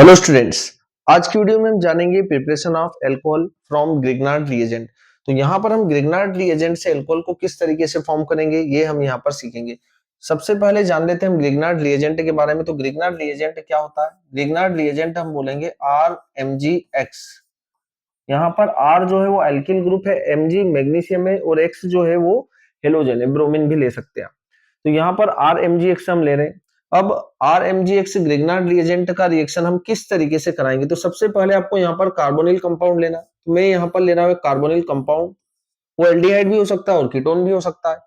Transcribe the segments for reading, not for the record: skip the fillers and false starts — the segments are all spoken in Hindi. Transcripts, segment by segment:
Hello students. आज की वीडियो में हम जानेंगे preparation of alcohol from Grignard reagent. तो यहाँ पर हम ग्रिग्नार्ड रिएजेंट से अल्कोहल को किस तरीके से फॉर्म करेंगे ये हम यहाँ पर सीखेंगे। सबसे पहले जान लेते हैं हम ग्रिग्नार्ड रिएजेंट के बारे में। तो ग्रिग्नार्ड रिएजेंट क्या होता है? ग्रिग्नार्ड रिएजेंट हम बोलेंगे RMgX। यहाँ पर R जो है वो एल्किल ग्रुप है, Mg मैग्नीशियम है और X जो है वो हेलोजन है, ब्रोमीन भी ले सकते हैं। तो यहाँ पर RMgX हम ले रहे हैं। अब RMgX ग्रिग्नार्ड रिएजेंट का रिएक्शन हम किस तरीके से कराएंगे? तो सबसे पहले आपको यहाँ पर कार्बोनिल कंपाउंड लेना। तो मैं यहाँ पर ले रहा हूँ कार्बोनिल कंपाउंड। वो एल्डिहाइड भी हो सकता है और कीटोन भी हो सकता है।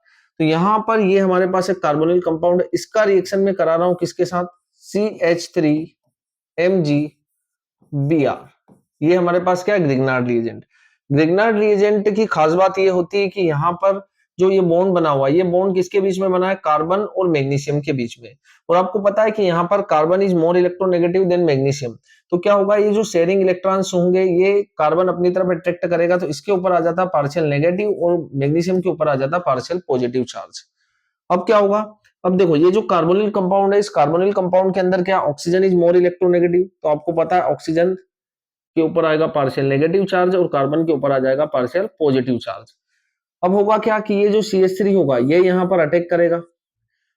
तो यहाँ पर ये हमारे पास एक कार्बोनिल कंपाउंड है, इसका रिएक्शन मैं करा रहा हूँ किसके साथ? CH3MgBr। ये हमारे पास क्या है? Grignard reagent. ग्रिग्नार्ड रिएजेंट की खास बात ये होती है कि यहाँ पर जो ये बॉन्ड बना हुआ है, ये बॉन्ड किसके बीच में बना है? कार्बन और मैग्नीशियम के बीच में। और आपको पता है कि यहाँ पर carbon is more electronegative than magnesium. तो क्या होगा? ये जो शेयरिंग इलेक्ट्रॉन्स होंगे ये कार्बन अपनी तरफ अट्रैक्ट करेगा, तो इसके ऊपर आ जाता है पार्शियल नेगेटिव और मैग्नीशियम के ऊपर आ जाता है पार्शियल पॉजिटिव चार्ज। अब क्या होगा? अब देखो ये जो कार्बोनिल कंपाउंड है, इस कार्बोनिल कंपाउंड के अंदर क्या ऑक्सीजन इज मोर इलेक्ट्रोनेगेटिव। तो आपको पता है ऑक्सीजन के ऊपर आएगा पार्शियल नेगेटिव चार्ज और कार्बन के ऊपर आ जाएगा पार्शियल पॉजिटिव चार्ज। अब होगा क्या कि ये जो CH3 होगा ये यहाँ पर अटैक करेगा,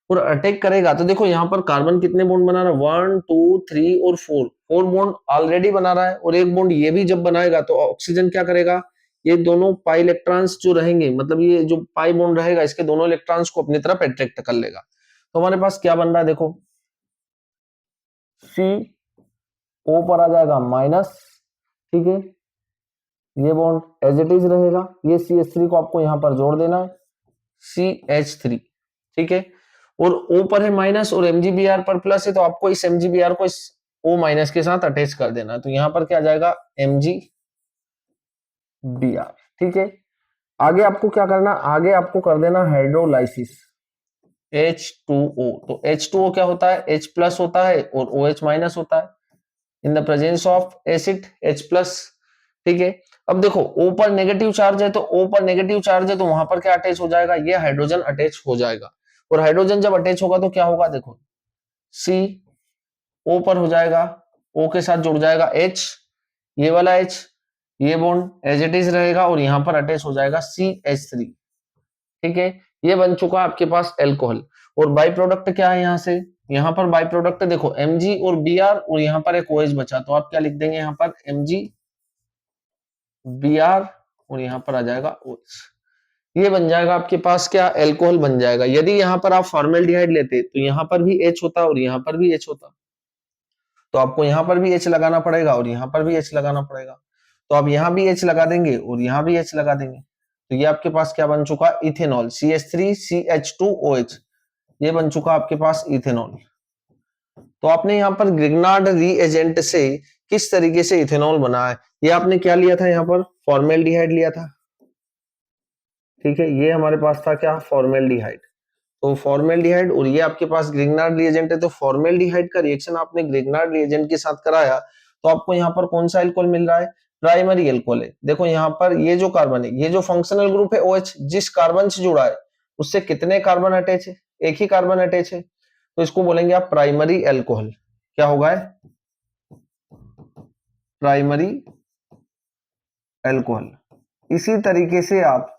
और अटैक करेगा तो देखो यहाँ पर कार्बन कितने बॉन्ड बना रहा है? 1 2 3 और 4 बॉन्ड ऑलरेडी बना रहा है, और एक बॉन्ड ये भी जब बनाएगा तो ऑक्सीजन क्या करेगा? ये दोनों पाई इलेक्ट्रॉन्स जो रहेंगे, मतलब ये जो पाई बॉन्ड रहेगा इसके दोनों इलेक्ट्रॉन्स को अपनी तरफ अट्रैक्ट कर लेगा। तो हमारे पास क्या बन रहा है? देखो CO पर आ जाएगा माइनस, ठीक है। ये बॉन्ड एज इट इज रहेगा, ये CH3 को आपको यहां पर जोड़ देना है CH3, ठीक है। और O पर है माइनस और MgBr पर प्लस है, तो आपको इस MgBr को इस O माइनस के साथ अटैच कर देना है। तो यहां पर क्या आ जाएगा? MgBr, ठीक है। आगे आपको क्या करना? आगे आपको कर देना हाइड्रोलाइसिस H2O। तो H2O क्या होता है? H प्लस होता है और OH माइनस होता है in the presence of acid H plus, ठीक है। अब देखो O पर नेगेटिव चार्ज है, तो O पर नेगेटिव चार्ज है तो वहां पर क्या अटैच हो जाएगा? ये हाइड्रोजन अटैच हो जाएगा। और हाइड्रोजन जब अटैच होगा तो क्या होगा? देखो C O पर हो जाएगा, O के साथ जुड़ जाएगा H, ये वाला H, ये बॉन्ड एज इट इज रहेगा और यहां पर अटैच हो जाएगा CH3, ठीक है। ये बन चुका आपके पास एल्कोहल। और बाई प्रोडक्ट क्या है यहाँ से? यहाँ पर बाई प्रोडक्ट देखो Mg और Br, और यहाँ पर एक OH बचा, तो आप क्या लिख देंगे यहाँ पर? MgBr और यहाँ पर आ जाएगा OH। ये बन जाएगा आपके पास क्या? एल्कोहल बन जाएगा। यदि यहाँ पर आप फॉर्मेल्डिहाइड लेते तो यहाँ पर भी H होता और यहाँ पर भी H होता, तो आपको यहाँ पर भी H लगाना पड़ेगा और यहाँ पर भी H लगाना पड़ेगा। तो आप यहाँ भी H लगा देंगे और यहाँ भी H लगा देंगे, तो ये आपके पास क्या बन चुका? Ethanol CH3CH2OH। ये बन चुका आपके पास इथेनॉल। तो आपने यहाँ पर ग्रिग्नार्ड रीएजेंट से किस तरीके से इथेनॉल बना है? ये आपने क्या लिया था? यहाँ पर फॉर्मेल्डिहाइड लिया था, ठीक है। ये हमारे पास था क्या? फॉर्मेल्डिहाइड। तो फॉर्मेल्डिहाइड और ये आपके पास ग्रिग्नार्ड रिएजेंट है, तो फॉर्मेल्डिहाइड का रिएक्शन आपने ग्रिग्नार्ड रिएजेंट के साथ कराया तो आपको यहाँ पर कौन सा अल्कोहल मिल रहा है? प्राइमरी अल्कोहल है। देखो यहाँ पर ये जो कार्बन है, ये जो फंक्शनल ग्रुप है OH, जिस कार्बन से जुड़ा है उससे कितने कार्बन अटैच है? एक ही कार्बन अटैच है, तो इसको बोलेंगे आप प्राइमरी अल्कोहल। क्या होगा? Primary alcohol. इसी तरीके से आप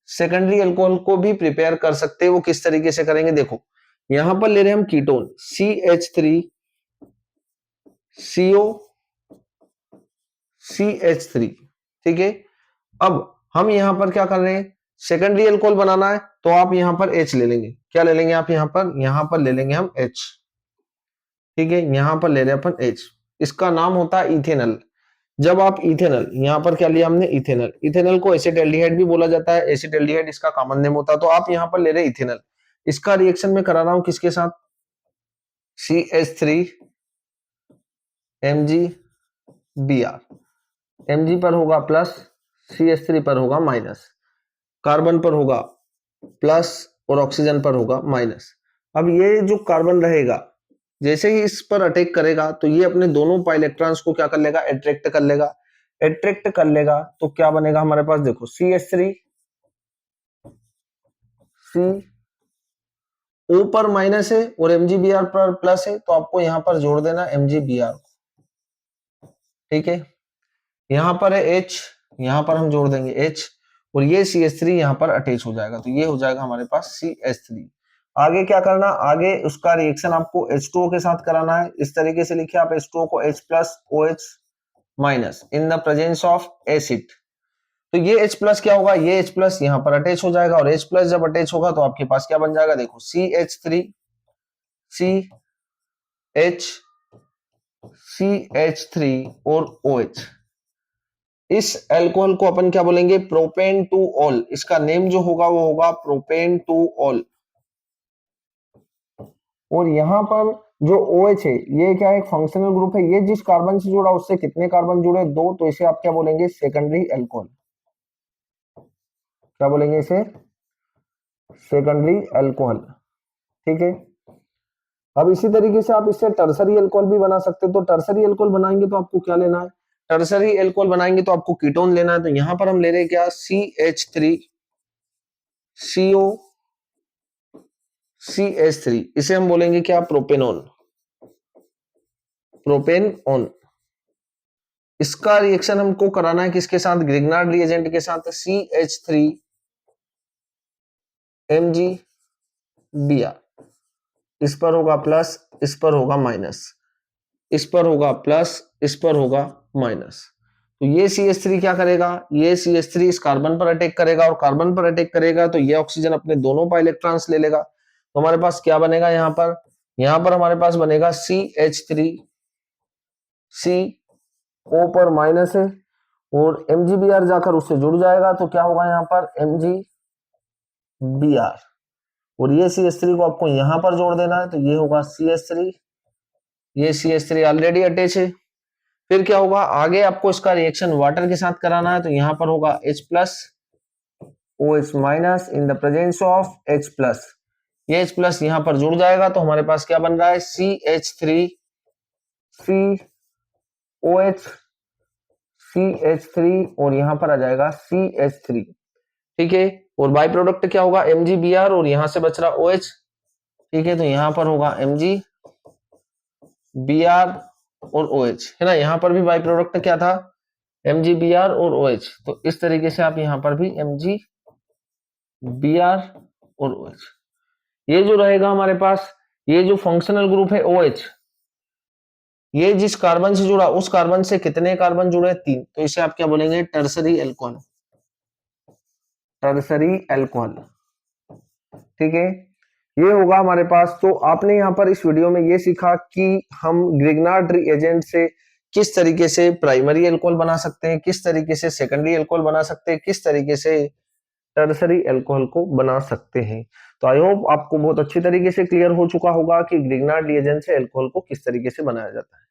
सेकेंडरी अल्कोहल को भी प्रिपेयर कर सकते हैं। वो किस तरीके से करेंगे? देखो यहां पर ले रहे हैं हम कीटोन CH3CO CH3, ठीक है। अब हम यहां पर क्या कर रहे हैं? सेकेंडरी अल्कोहल बनाना है, तो आप यहां पर H ले लेंगे। क्या ले लेंगे आप? यहां पर ले लेंगे हम H, ठीक है। यहां पर ले रहे हैं अपन H, इसका नाम होता है इथेनॉल। जब आप इथेनॉल, यहां पर क्या लिया हमने? इथेनॉल। इथेनॉल को एसिटाल्डिहाइड भी बोला जाता है, एसिटाल्डिहाइड इसका कॉमन नेम होता है। तो आप यहां पर ले रहे हैं इथेनॉल, इसका रिएक्शन में करा रहा हूं किसके साथ? CH3MgBr। Mg पर होगा प्लस, CH3 पर होगा माइनस, कार्बन पर होगा प्लस और ऑक्सीजन पर होगा माइनस। अब ये जो कार्बन रहेगा जैसे ही इस पर अटैक करेगा तो ये अपने दोनों पाई इलेक्ट्रॉन्स को क्या कर लेगा? अट्रैक्ट कर लेगा। अट्रैक्ट कर लेगा तो क्या बनेगा हमारे पास? देखो CH3 C O पर माइनस है और MgBr पर प्लस है, तो आपको यहां पर जोड़ देना MgBr को, ठीक है, यहाँ पर है H, यहाँ पर हम जोड़ देंगे H, और ये CH3 यहाँ पर अटैच हो जाएगा, तो ये हो जाएगा हमारे पास CH3। आगे क्या करना, आगे उसका रिएक्शन आपको H2O के साथ कराना है। इस तरीके से लिखिए आप H2O को H plus OH minus in the presence of acid. तो ये H प्लस क्या होगा, ये H प्लस यहाँ पर अटैच हो जाएगा, और H प्लस जब अटैच होगा तो आपके पास क्या बन जाएगा, देखो CH3 CH3 और OH। इस अल्कोहल को अपन क्या बोलेंगे, प्रोपेन टू ऑल। इसका नेम जो होगा वो होगा प्रोपेन टू ऑल। और यहाँ पर जो OH है ये क्या है, एक फंक्शनल ग्रुप है। ये जिस कार्बन से जुड़ा उससे कितने कार्बन जुड़े, 2, तो इसे आप क्या बोलेंगे, सेकेंडरी अल्कोहल। क्या बोलेंगे इसे, सेकेंडरी अल्कोहल। ठीक है, अब इसी तरीके से आप इससे टर्सरी अल्कोहल भी बना सकते हैं। तो टर्सरी अल्कोहल बनाएंगे तो आपको क्या लेना है, टर्सरी अल्कोहल बनाएंगे तो आपको कीटोन लेना है। तो यहां पर हम ले रहे हैं क्या, CH3CO CH3, इसे हम बोलेंगे क्या, प्रोपेनॉन, प्रोपेनॉन। इसका रिएक्शन हमको कराना है किसके साथ, ग्रिग्नार्ड रिएजेंट के साथ, CH3MgBr। इस पर होगा प्लस, इस पर होगा माइनस, इस पर होगा प्लस, इस पर होगा माइनस। तो ये CH3 क्या करेगा, ये CH3 इस कार्बन पर अटैक करेगा, और कार्बन पर अटैक करेगा तो ये ऑक्सीजन अपने दोनों पर इलेक्ट्रॉन्स ले लेगा। तो हमारे पास क्या बनेगा, यहाँ पर हमारे पास बनेगा CH3, CO पर माइनस है, और MgBr जाकर उससे जुड़ जाएगा, तो क्या होगा यहाँ पर MgBr, और ये CH3 को आपको यहाँ पर जोड़ देना है, तो ये होगा CH3, ये CH3 ऑलरेडी अटैच है। फिर क्या होगा, आगे आपको इसका रिएक्शन वाटर के साथ कराना है, तो यहाँ पर होगा H plus OH minus in the presence of H plus. ये H प्लस यहाँ पर जुड़ जाएगा, तो हमारे पास क्या बन रहा है, CH3 COH CH3, और यहाँ पर आ जाएगा CH3। ठीक है, और बाई प्रोडक्ट क्या होगा, MgBr, और यहाँ से बच रहा OH। ठीक है, तो यहाँ पर होगा MgBr और OH, है ना। यहाँ पर भी बाई प्रोडक्ट क्या था, MgBr और OH। तो इस तरीके से आप यहाँ पर भी MgBr और OH। ये जो रहेगा हमारे पास, ये जो फंक्शनल ग्रुप है OH, ये जिस कार्बन से जुड़ा उस कार्बन से कितने कार्बन जुड़े, 3, तो इसे आप क्या बोलेंगे, टर्सरी अल्कोहल, टर्सरी अल्कोहल। ठीक है, ये होगा हमारे पास। तो आपने यहाँ पर इस वीडियो में ये सीखा कि हम ग्रिग्नार्ड रिएजेंट से किस तरीके से प्राइमरी अल्कोहल बना सकते हैं, किस तरीके से सेकेंडरी अल्कोहल बना सकते हैं, किस तरीके से टर्सरी अल्कोहल को बना सकते हैं। तो आई होप आपको बहुत अच्छी तरीके से क्लियर हो चुका होगा कि ग्रिग्नार्ड रिएजेंट से अल्कोहल को किस तरीके से बनाया जाता है।